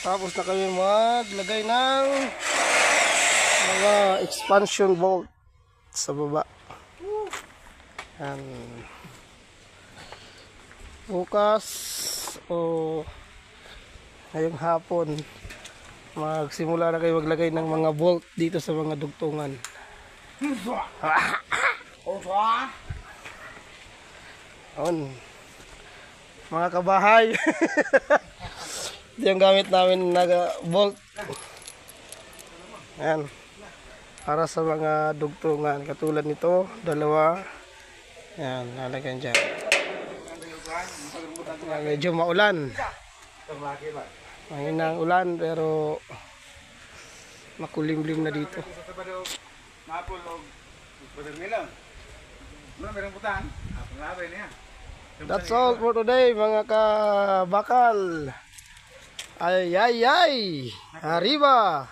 Tapos na kami maglagay ng mga expansion bolt sa baba. Yan. Bukas o ngayong hapon magsimula na kayo maglagay ng mga bolt dito sa mga dugtungan. On. Mga kabahay. Ito yung gamit namin na bolt. Ayan. Para sa mga dugtungan. Katulad nito, dalawa. Ayan, lalagyan dyan. Ayan, medyo maulan. Mahina ang ulan pero makulimlim na dito. That's all for today mga kabakal. Ay ay ay. Arriba.